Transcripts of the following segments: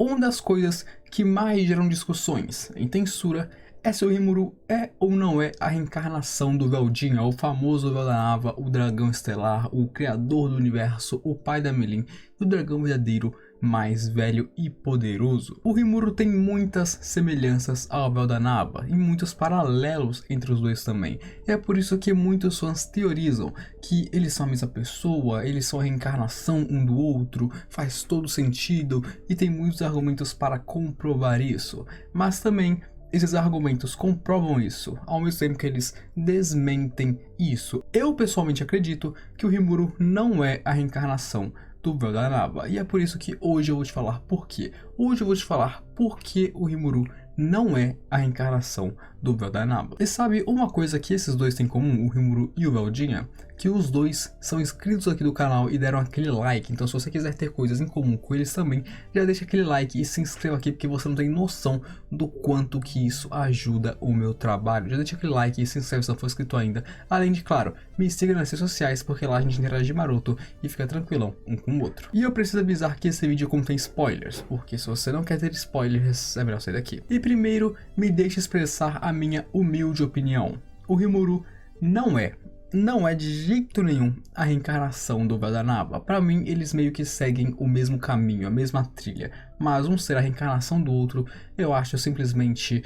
Uma das coisas que mais geram discussões em Tensura é se o Rimuru é ou não é a reencarnação do Veldinha, o famoso Veldanava, o dragão estelar, o criador do universo, o pai da Meilin e o dragão verdadeiro mais velho e poderoso. O Rimuru tem muitas semelhanças ao Veldanava e muitos paralelos entre os dois também. E é por isso que muitos fãs teorizam que eles são a mesma pessoa, eles são a reencarnação um do outro, faz todo sentido e tem muitos argumentos para comprovar isso. Mas também esses argumentos comprovam isso, ao mesmo tempo que eles desmentem isso. Eu pessoalmente acredito que o Rimuru não é a reencarnação do Veldanava, e é por isso que hoje eu vou te falar por quê. Hoje eu vou te falar por que o Rimuru não é a reencarnação do Veldanava. E sabe uma coisa que esses dois têm em comum, o Rimuru e o Veldinha? Que os dois são inscritos aqui do canal e deram aquele like. Então se você quiser ter coisas em comum com eles também, já deixa aquele like e se inscreva aqui, porque você não tem noção do quanto que isso ajuda o meu trabalho. Já deixa aquele like e se inscreve se não for inscrito ainda. Além de, claro, me siga nas redes sociais, porque lá a gente interage maroto e fica tranquilão um com o outro. E eu preciso avisar que esse vídeo contém spoilers, porque se você não quer ter spoilers, é melhor sair daqui. E primeiro, me deixe expressar a minha humilde opinião. O Rimuru não é de jeito nenhum a reencarnação do Veldanava. Para mim, eles meio que seguem o mesmo caminho, a mesma trilha. Mas um ser a reencarnação do outro, eu acho simplesmente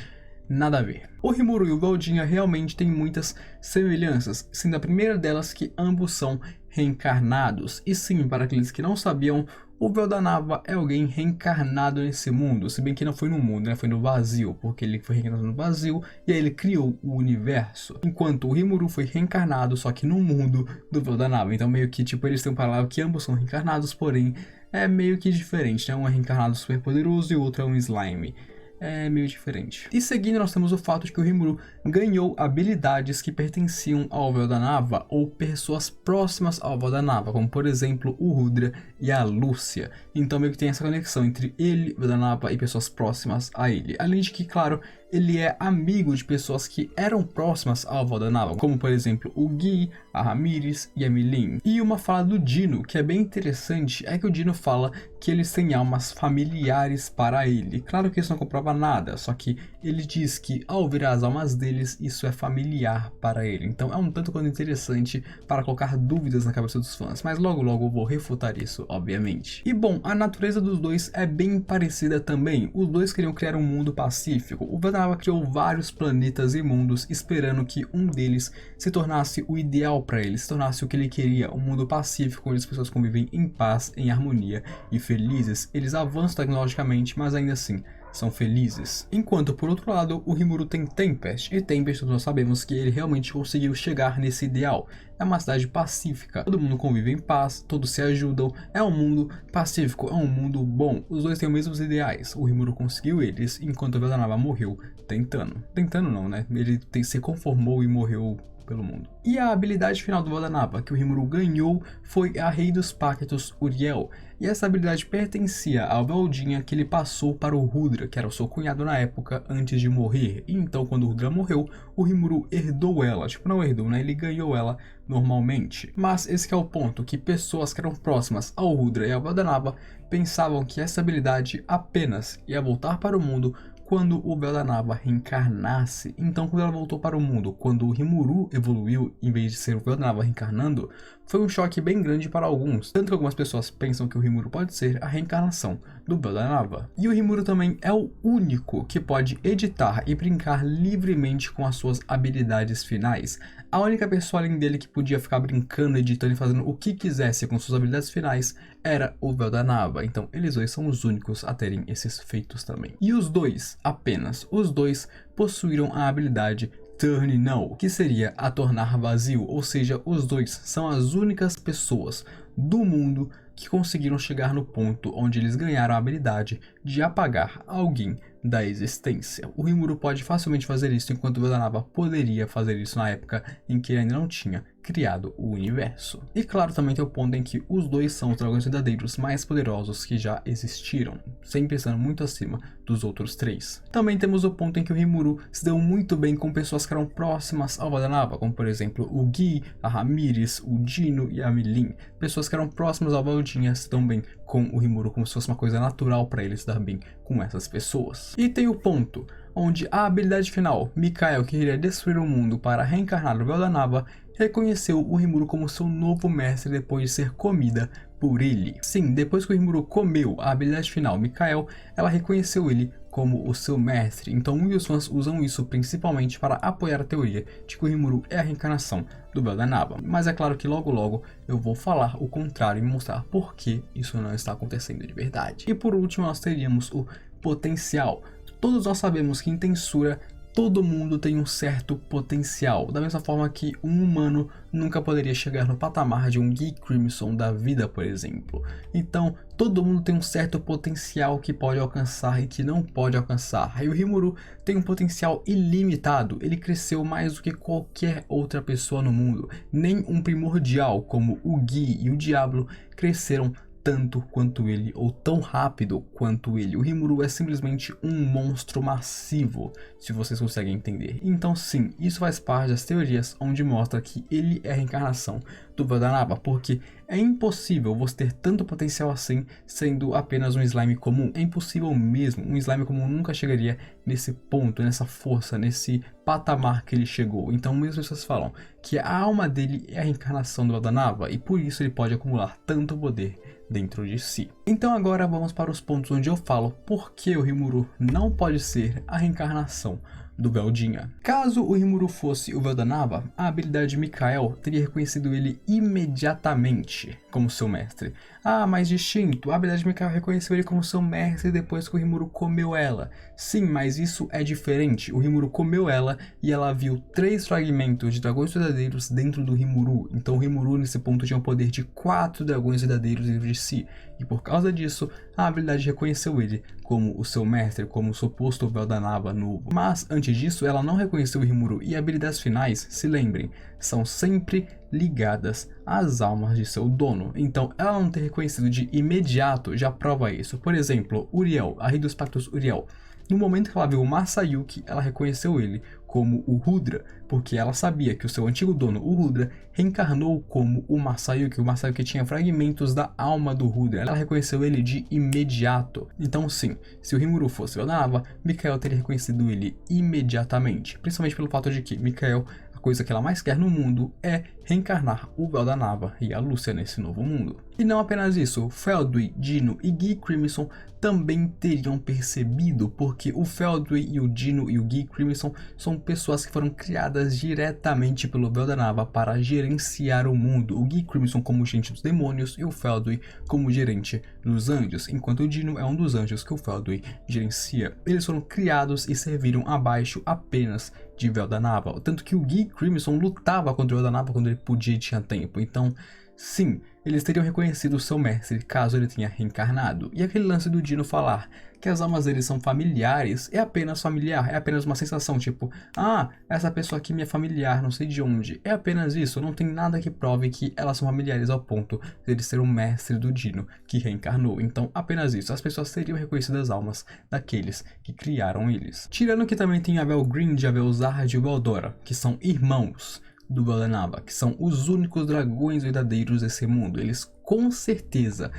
nada a ver. O Rimuru e o Veldinha realmente têm muitas semelhanças, sendo a primeira delas que ambos são reencarnados. E sim, para aqueles que não sabiam, o Veldanava é alguém reencarnado nesse mundo, se bem que não foi no mundo, né? Foi no vazio, porque ele foi reencarnado no vazio e aí ele criou o universo. Enquanto o Rimuru foi reencarnado, só que no mundo do Veldanava. Então meio que tipo, eles têm um paralelo que ambos são reencarnados, porém é meio que diferente, né? Um é reencarnado super poderoso e o outro é um slime. É meio diferente. E seguindo, nós temos o fato de que o Rimuru ganhou habilidades que pertenciam ao Veldanava ou pessoas próximas ao Veldanava, como por exemplo o Rudra e a Lúcia. Então meio que tem essa conexão entre ele, Veldanava e pessoas próximas a ele. Além de que, claro, ele é amigo de pessoas que eram próximas ao Veldanava, como por exemplo o Guy, a Ramires e a Meilin. E uma fala do Dino, que é bem interessante, é que o Dino fala que eles têm almas familiares para ele. Claro que isso não comprova nada, só que ele diz que ao ver as almas deles, isso é familiar para ele. Então é um tanto quanto interessante para colocar dúvidas na cabeça dos fãs, mas logo logo eu vou refutar isso, obviamente. E bom, a natureza dos dois é bem parecida também. Os dois queriam criar um mundo pacífico. O Veldanava criou vários planetas e mundos esperando que um deles se tornasse o ideal para ele, se tornasse o que ele queria, um mundo pacífico onde as pessoas convivem em paz, em harmonia e felizes. Eles avançam tecnologicamente, mas ainda assim são felizes. Enquanto, por outro lado, o Rimuru tem Tempest, e Tempest nós sabemos que ele realmente conseguiu chegar nesse ideal. É uma cidade pacífica, todo mundo convive em paz, todos se ajudam, é um mundo pacífico, é um mundo bom. Os dois têm os mesmos ideais, o Rimuru conseguiu eles, enquanto o Veldanava morreu tentando. Tentando não, né? Ele se conformou e morreu pelo mundo. E a habilidade final do Veldanava que o Rimuru ganhou foi a Rei dos Pactos Uriel. E essa habilidade pertencia ao Veldinha que ele passou para o Rudra, que era o seu cunhado na época, antes de morrer. E então quando o Rudra morreu, o Rimuru herdou ela. Tipo, não herdou, né? Ele ganhou ela normalmente. Mas esse que é o ponto, que pessoas que eram próximas ao Rudra e ao Veldanava pensavam que essa habilidade apenas ia voltar para o mundo quando o Veldanava reencarnasse. Então quando ela voltou para o mundo, quando o Rimuru evoluiu em vez de ser o Veldanava reencarnando, foi um choque bem grande para alguns, tanto que algumas pessoas pensam que o Rimuru pode ser a reencarnação do Veldanava. E o Rimuru também é o único que pode editar e brincar livremente com as suas habilidades finais. A única pessoa além dele que podia ficar brincando, editando e fazendo o que quisesse com suas habilidades finais era o Veldanava. Então eles dois são os únicos a terem esses feitos também. E os dois, apenas os dois, possuíram a habilidade Turn Null, que seria a tornar vazio, ou seja, os dois são as únicas pessoas do mundo que conseguiram chegar no ponto onde eles ganharam a habilidade de apagar alguém da existência. O Rimuru pode facilmente fazer isso, enquanto o Veldanava poderia fazer isso na época em que ele ainda não tinha criado o universo. E claro, também tem o ponto em que os dois são os dragões verdadeiros mais poderosos que já existiram, sempre estando muito acima dos outros três. Também temos o ponto em que o Rimuru se deu muito bem com pessoas que eram próximas ao Valdanava, como por exemplo o Gui, a Ramírez, o Dino e a Milin. Pessoas que eram próximas ao Valdinha se dão bem com o Rimuru como se fosse uma coisa natural para eles se dar bem com essas pessoas. E tem o ponto onde a habilidade final, Mikael, que queria destruir o mundo para reencarnar o Valdanava, reconheceu o Rimuru como seu novo mestre depois de ser comida por ele. Sim, depois que o Rimuru comeu a habilidade final, Mikael, ela reconheceu ele como o seu mestre. Então muitos fãs usam isso principalmente para apoiar a teoria de que o Rimuru é a reencarnação do Valdanava. Mas é claro que logo logo eu vou falar o contrário e mostrar por que isso não está acontecendo de verdade. E por último nós teríamos o potencial. Todos nós sabemos que em Tensura todo mundo tem um certo potencial, da mesma forma que um humano nunca poderia chegar no patamar de um Geek Crimson da vida, por exemplo. Então, todo mundo tem um certo potencial que pode alcançar e que não pode alcançar. E o Rimuru tem um potencial ilimitado, ele cresceu mais do que qualquer outra pessoa no mundo. Nem um primordial como o Gui e o Diablo cresceram tanto quanto ele, ou tão rápido quanto ele. O Rimuru é simplesmente um monstro massivo, se vocês conseguem entender. Então sim, isso faz parte das teorias onde mostra que ele é a reencarnação do Valdanava, porque é impossível você ter tanto potencial assim sendo apenas um slime comum. É impossível mesmo, um slime comum nunca chegaria nesse ponto, nessa força, nesse patamar que ele chegou. Então mesmo vocês falam que a alma dele é a reencarnação do Valdanava e por isso ele pode acumular tanto poder dentro de si. Então agora vamos para os pontos onde eu falo por que o Rimuru não pode ser a reencarnação do Veldinha. Caso o Rimuru fosse o Valdanava, a habilidade de Mikael teria reconhecido ele imediatamente como seu mestre. Ah, mas distinto, a habilidade de Mikael reconheceu ele como seu mestre depois que o Rimuru comeu ela. Sim, mas isso é diferente. O Rimuru comeu ela e ela viu 3 fragmentos de dragões verdadeiros dentro do Rimuru. Então o Rimuru nesse ponto tinha o poder de 4 dragões verdadeiros dentro de si. E por causa disso, a habilidade reconheceu ele como o seu mestre, como o suposto Valdanava novo. Mas antes disso, ela não reconheceu o Rimuru e habilidades finais, se lembrem, são sempre ligadas às almas de seu dono. Então ela não ter reconhecido de imediato já prova isso. Por exemplo, Uriel, a Rei dos Pactos Uriel. No momento que ela viu o Masayuki, ela reconheceu ele como o Rudra, porque ela sabia que o seu antigo dono, o Rudra, reencarnou como o Masayuki tinha fragmentos da alma do Rudra. Ela reconheceu ele de imediato. Então sim, se o Rimuru fosse Valdanava, Mikael teria reconhecido ele imediatamente, principalmente pelo fato de que Mikael, a coisa que ela mais quer no mundo é reencarnar o Valdanava e a Lúcia nesse novo mundo. E não apenas isso, Feldway, Dino e Guy Crimson também teriam percebido, porque o Feldway e o Dino e o Guy Crimson são pessoas que foram criadas diretamente pelo Valdanava para gerenciar o mundo. O Guy Crimson como gerente dos demônios e o Feldway como gerente dos anjos, enquanto o Dino é um dos anjos que o Feldway gerencia. Eles foram criados e serviram abaixo apenas de Valdanava, tanto que o Guy Crimson lutava contra o Valdanava quando ele podia e tinha tempo. Então sim, eles teriam reconhecido o seu mestre caso ele tenha reencarnado. E aquele lance do Dino falar que as almas deles são familiares é apenas familiar, é apenas uma sensação tipo, ah, essa pessoa aqui me é familiar, não sei de onde. É apenas isso, não tem nada que prove que elas são familiares ao ponto de ele ser o mestre do Dino que reencarnou. Então apenas isso, as pessoas teriam reconhecido as almas daqueles que criaram eles. Tirando que também tem a Velgrind, a Velzard e o Veldora, que são irmãos do Valdanava, que são os únicos dragões verdadeiros desse mundo. Eles com certeza,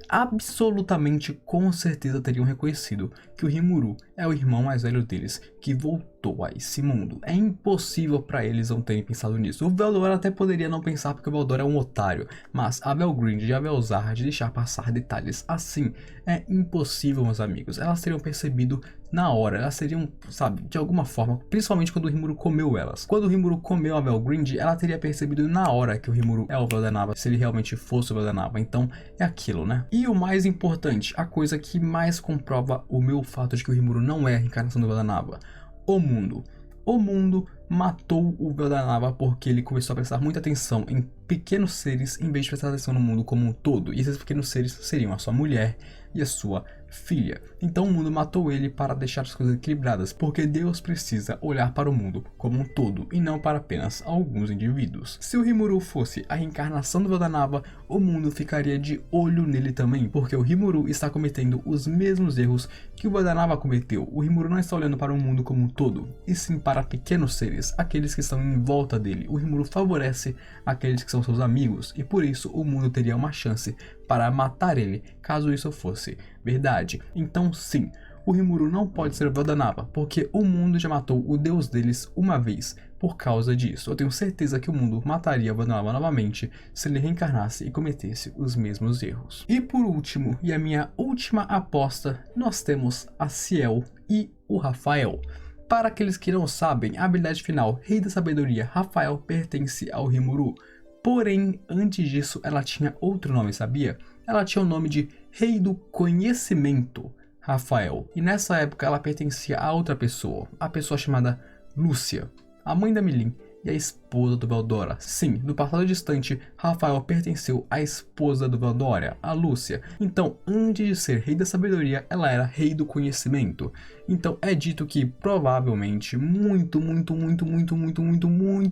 absolutamente com certeza teriam reconhecido que o Rimuru é o irmão mais velho deles, que voltou a esse mundo. É impossível para eles não terem pensado nisso. O Veldora até poderia não pensar porque o Veldora é um otário, mas a Velgrind e a Velzard deixar passar detalhes assim é impossível, meus amigos. Elas teriam percebido na hora, elas seriam, sabe, de alguma forma, principalmente quando o Rimuru comeu elas. Quando o Rimuru comeu a Velgrind, ela teria percebido na hora que o Rimuru é o Valdanava, se ele realmente fosse o Valdanava. Então é aquilo, né? E o mais importante, a coisa que mais comprova o meu fato de que o Rimuru não é a reencarnação do Valdanava: o mundo. O mundo matou o Valdanava porque ele começou a prestar muita atenção em pequenos seres em vez de prestar atenção no mundo como um todo. E esses pequenos seres seriam a sua mulher, e a sua filha. Então o mundo matou ele para deixar as coisas equilibradas, porque Deus precisa olhar para o mundo como um todo e não para apenas alguns indivíduos. Se o Rimuru fosse a reencarnação do Veldanava, o mundo ficaria de olho nele também, porque o Rimuru está cometendo os mesmos erros que o Veldanava cometeu. O Rimuru não está olhando para o mundo como um todo, e sim para pequenos seres, aqueles que estão em volta dele. O Rimuru favorece aqueles que são seus amigos, e por isso o mundo teria uma chance para matar ele, caso isso fosse verdade. Então sim, o Rimuru não pode ser o Veldanava, porque o mundo já matou o deus deles uma vez por causa disso. Eu tenho certeza que o mundo mataria o Veldanava novamente se ele reencarnasse e cometesse os mesmos erros. E por último, e a minha última aposta, nós temos a Ciel e o Rafael. Para aqueles que não sabem, a habilidade final, Rei da Sabedoria, Rafael, pertence ao Rimuru. Porém, antes disso, ela tinha outro nome, sabia? Ela tinha o nome de Rei do Conhecimento, Rafael. E nessa época ela pertencia a outra pessoa, a pessoa chamada Lúcia, a mãe da Meilin e a esposa do Veldora. Sim, no passado distante, Rafael pertenceu à esposa do Veldora, a Lúcia. Então, antes de ser Rei da Sabedoria, ela era Rei do Conhecimento. Então, é dito que provavelmente, muito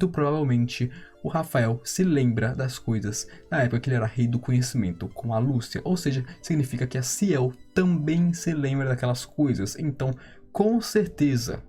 provavelmente, o Rafael se lembra das coisas na época que ele era Rei do Conhecimento com a Lúcia. Ou seja, significa que a Ciel também se lembra daquelas coisas. Então, com certeza,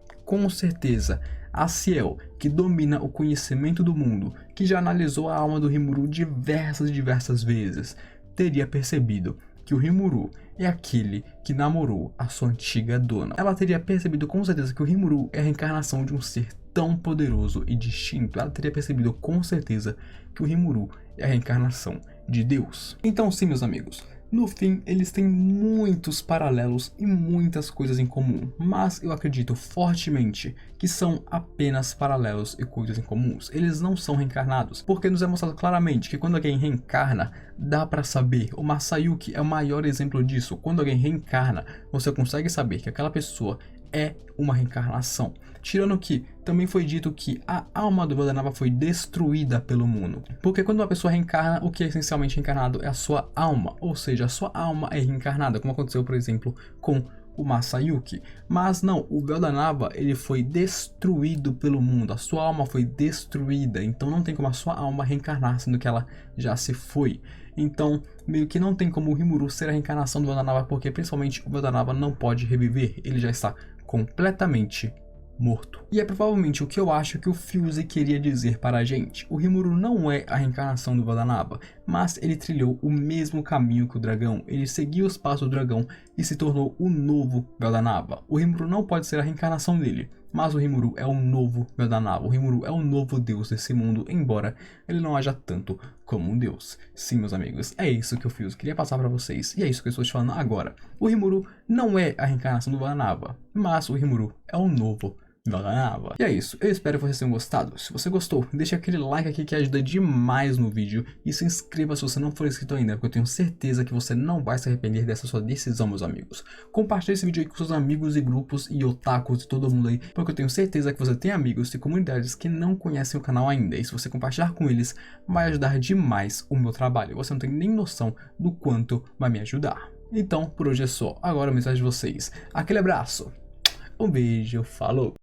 a Ciel, que domina o conhecimento do mundo, que já analisou a alma do Rimuru diversas vezes, teria percebido que o Rimuru é aquele que namorou a sua antiga dona. Ela teria percebido com certeza que o Rimuru é a reencarnação de um ser tão poderoso e distinto. Ela teria percebido com certeza que o Rimuru é a reencarnação de Deus. Então sim, meus amigos, no fim, eles têm muitos paralelos e muitas coisas em comum, mas eu acredito fortemente que são apenas paralelos e coisas em comuns. Eles não são reencarnados, porque nos é mostrado claramente que quando alguém reencarna, dá pra saber. O Masayuki é o maior exemplo disso. Quando alguém reencarna, você consegue saber que aquela pessoa é uma reencarnação. Tirando que também foi dito que a alma do Veldanava foi destruída pelo mundo. Porque quando uma pessoa reencarna, o que é essencialmente reencarnado é a sua alma. Ou seja, a sua alma é reencarnada, como aconteceu, por exemplo, com o Masayuki. Mas não, o Veldanava, ele foi destruído pelo mundo. A sua alma foi destruída. Então não tem como a sua alma reencarnar, sendo que ela já se foi. Então, meio que não tem como o Rimuru ser a reencarnação do Veldanava, porque principalmente o Veldanava não pode reviver. Ele já está completamente morto. E é provavelmente o que eu acho que o Fuse queria dizer para a gente. O Rimuru não é a reencarnação do Veldanava, mas ele trilhou o mesmo caminho que o dragão. Ele seguiu os passos do dragão e se tornou o novo Veldanava. O Rimuru não pode ser a reencarnação dele, mas o Rimuru é o novo Veldanava. O Rimuru é o novo deus desse mundo, embora ele não haja tanto como um deus. Sim, meus amigos, é isso que o Fuse queria passar para vocês, e é isso que eu estou te falando agora. O Rimuru não é a reencarnação do Veldanava, mas o Rimuru é o novo Veldanava. E é isso, eu espero que vocês tenham gostado. Se você gostou, deixa aquele like aqui que ajuda demais no vídeo, e se inscreva se você não for inscrito ainda, porque eu tenho certeza que você não vai se arrepender dessa sua decisão, meus amigos. Compartilhe esse vídeo aí com seus amigos e grupos e otakus e todo mundo aí, porque eu tenho certeza que você tem amigos e comunidades que não conhecem o canal ainda, e se você compartilhar com eles, vai ajudar demais o meu trabalho. Você não tem nem noção do quanto vai me ajudar. Então, por hoje é só. Agora a mensagem de vocês. Aquele abraço, um beijo, falou!